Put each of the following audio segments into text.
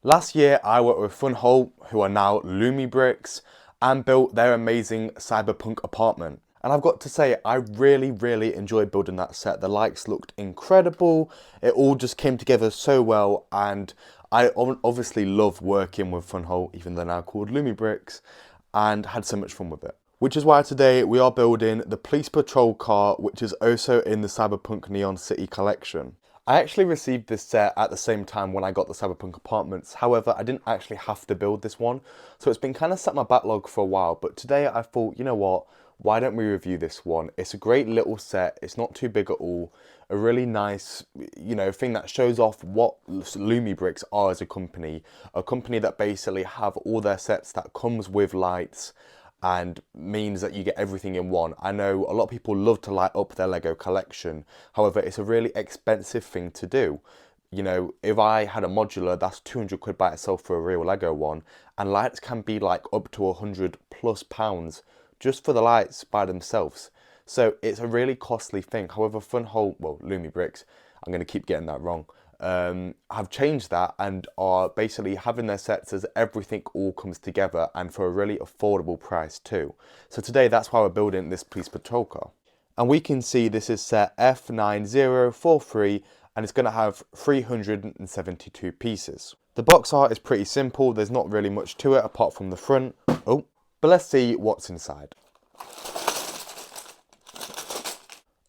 Last year, I worked with Funwhole, who are now Lumi Bricks, and built their amazing Cyberpunk apartment. And I've got to say, I really enjoyed building that set. The lights looked incredible. It all just came together so well. And I obviously love working with Funwhole, even though they're now called Lumi Bricks, and had so much fun with it. Which is why today we are building the police patrol car, which is also in the Cyberpunk Neon City collection. I actually received this set at the same time when I got the Cyberpunk apartments. However, I didn't actually have to build this one. So it's been kind of sat in my backlog for a while. But today I thought, you know what? Why don't we review this one? It's a great little set. It's not too big at all. A really nice, thing that shows off what Lumi Bricks are as a company. A company that basically have all their sets that comes with lights and means that you get everything in one. I know a lot of people love to light up their Lego collection. However, it's a really expensive thing to do. You know, if I had a modular, that's 200 quid by itself for a real Lego one, and lights can be like up to 100 plus pounds just for the lights by themselves. So it's a really costly thing. However, Funwhole, well, Lumi Bricks, I'm going to keep getting that wrong, have changed that and are basically having their sets as everything all comes together and for a really affordable price too. So today that's why we're building this police patrol car. And we can see this is set F9043 and it's going to have 372 pieces. The box art is pretty simple, there's not really much to it apart from the front. Oh, but let's see what's inside.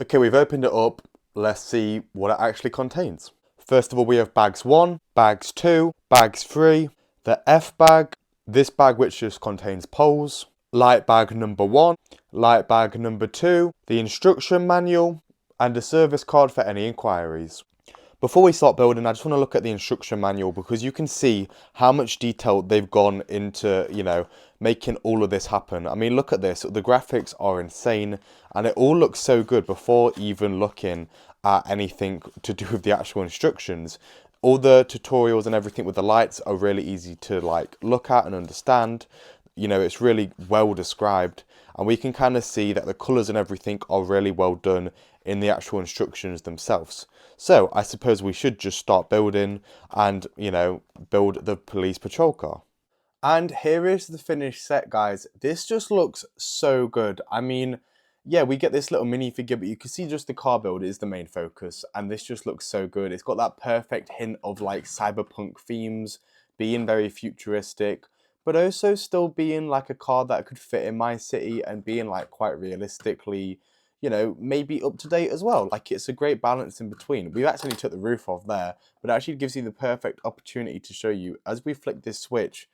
Okay, we've opened it up. Let's see what it actually contains. First of all, we have bags 1, bags 2, bags 3, the F bag, this bag which just contains poles, light bag number 1, light bag number 2, the instruction manual, and a service card for any inquiries. Before we start building, I just want to look at the instruction manual because you can see how much detail they've gone into, making all of this happen. I mean, look at this. The graphics are insane and it all looks so good before even looking at anything to do with the actual instructions. All the tutorials and everything with the lights are really easy to look at and understand. You know, it's really well described and we can kind of see that the colors and everything are really well done in the actual instructions themselves. So I suppose we should just start building and, build the police patrol car. And here is the finished set, guys. This just looks so good. I mean, yeah, we get this little minifigure, but you can see just the car build is the main focus. And this just looks so good. It's got that perfect hint of like cyberpunk themes, being very futuristic, but also still being like a car that could fit in my city and being like quite realistically, maybe up to date as well. Like it's a great balance in between. We actually took the roof off there, but it actually gives you the perfect opportunity to show you as we flick this switch.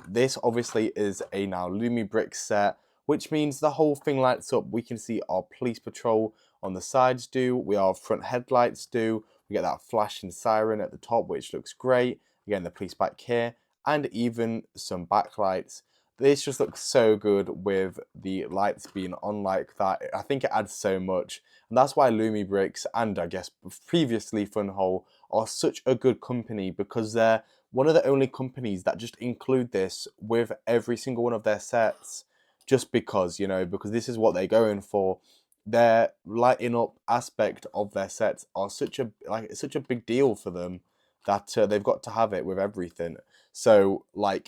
This obviously is a now Lumi Brick set, which means the whole thing lights up. We can see our police patrol on the sides our front headlights do. We get that flashing siren at the top, which looks great. Again, the police back here, and even some backlights. This just looks so good with the lights being on like that. I think it adds so much. And that's why Lumi Bricks and I guess previously Funwhole are such a good company because they're one of the only companies that just include this with every single one of their sets just because, because this is what they're going for. Their lighting up aspect of their sets are it's such a big deal for them that they've got to have it with everything. So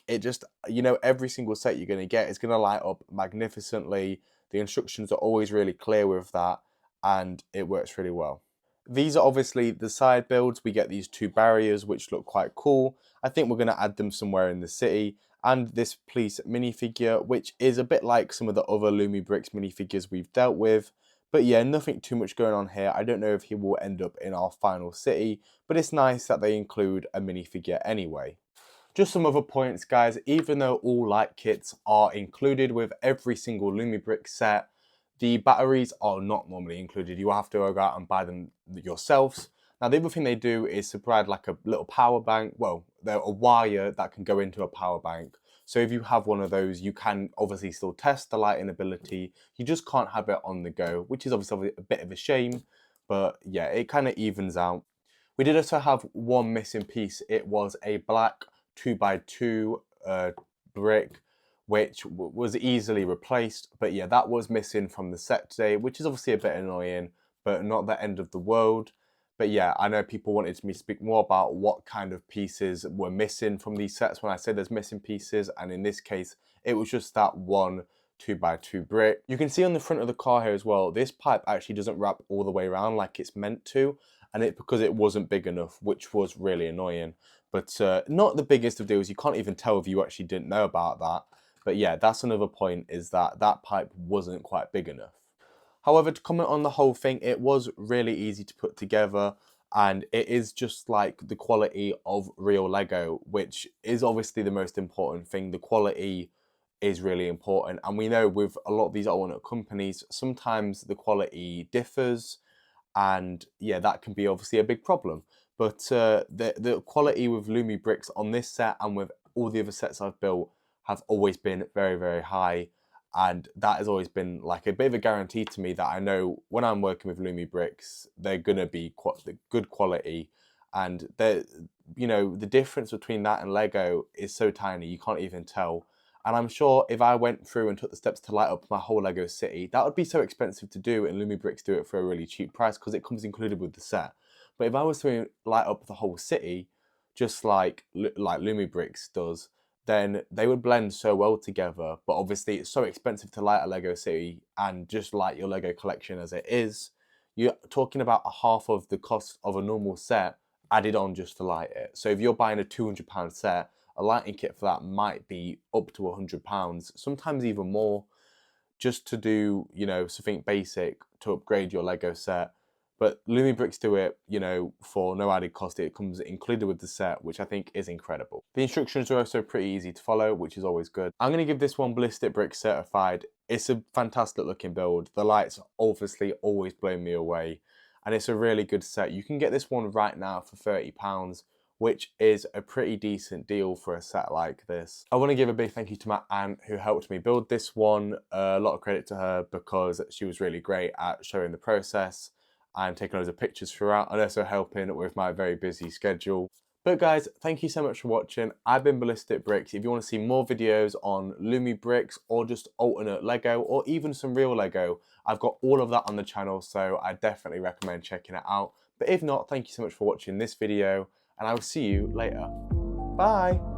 it just, every single set you're going to get is going to light up magnificently. The instructions are always really clear with that and it works really well. These are obviously the side builds. We get these two barriers which look quite cool. I think we're going to add them somewhere in the city. And this police minifigure, which is a bit like some of the other Lumi Bricks minifigures we've dealt with. But yeah, nothing too much going on here. I don't know if he will end up in our final city, but it's nice that they include a minifigure anyway. Just some other points, guys. Even though all light kits are included with every single Lumi Brick set, the batteries are not normally included. You have to go out and buy them yourselves. Now, the other thing they do is to provide like a little power bank. Well, they're a wire that can go into a power bank. So if you have one of those, you can obviously still test the lighting ability. You just can't have it on the go, which is obviously a bit of a shame. But yeah, it kind of evens out. We did also have one missing piece. It was a black 2x2 brick which was easily replaced. But yeah, that was missing from the set today, which is obviously a bit annoying, but not the end of the world. But yeah, I know people wanted me to speak more about what kind of pieces were missing from these sets when I say there's missing pieces, and in this case, it was just that one 2x2 brick. You can see on the front of the car here as well, this pipe actually doesn't wrap all the way around like it's meant to, and it's because it wasn't big enough, which was really annoying. But not the biggest of deals. You can't even tell if you actually didn't know about that. But yeah, that's another point, is that that pipe wasn't quite big enough. However, to comment on the whole thing, it was really easy to put together, and it is just like the quality of real Lego, which is obviously the most important thing. The quality is really important, and we know with a lot of these alternate companies, sometimes the quality differs, and yeah, that can be obviously a big problem. But the quality with Lumi bricks on this set and with all the other sets I've built have always been very, very high. And that has always been like a bit of a guarantee to me that I know when I'm working with Lumi bricks, they're gonna be good quality. And you know, the difference between that and Lego is so tiny, you can't even tell. And I'm sure if I went through and took the steps to light up my whole Lego city, that would be so expensive to do, and Lumi bricks do it for a really cheap price because it comes included with the set. But if I was to light up the whole city, just like Lumi bricks does, then they would blend so well together. But obviously it's so expensive to light a Lego city and just light your Lego collection as it is. You're talking about a half of the cost of a normal set added on just to light it. So if you're buying a £200 set, a lighting kit for that might be up to £100, sometimes even more, just to do, you know, something basic to upgrade your Lego set. But Lumi bricks do it, you know, for no added cost. It comes included with the set, which I think is incredible. The instructions are also pretty easy to follow, which is always good. I'm going to give this one Ballistic Brick certified. It's a fantastic looking build. The lights obviously always blow me away, and it's a really good set. You can get this one right now for £30, which is a pretty decent deal for a set like this. I want to give a big thank you to my aunt who helped me build this one. A lot of credit to her because she was really great at showing the process and taking loads of pictures throughout, and also helping with my very busy schedule. But guys, thank you so much for watching. I've been Ballistic Bricks. If you want to see more videos on Lumi bricks or just alternate Lego or even some real Lego, I've got all of that on the channel, so I definitely recommend checking it out. But if not, thank you so much for watching this video, and I will see you later. Bye!